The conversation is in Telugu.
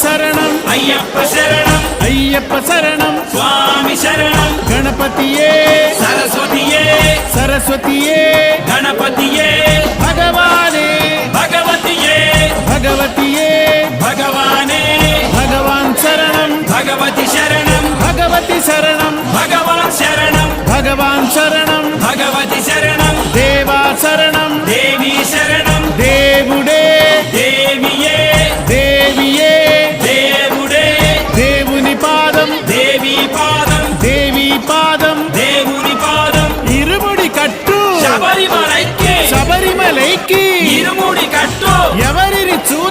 శరణం అయ్యప్ప శరణం అయ్యప్ప శరణం స్వామి శరణం గణపతియే సరస్వతియే సరస్వతియే గణపతియే భగవానే భగవతియే భగవతియే భగవానే భగవాన్ శరణం భగవతి శరణం భగవతి శరణం భగవాన్ శరణం భగవాన్ శరణం భగవతి శరణం దేవా శరణం దేవి శరణం దేవుడే దేవియే దేవియే దేవుడే దేవుని పాదం దేవి పాదం దేవి పాదం దేవుని పాదం ఇరుముడి కట్టు శబరిమలైకి శబరిమలైకి ఇరుముడి కట్టు ఎవరిని చూడ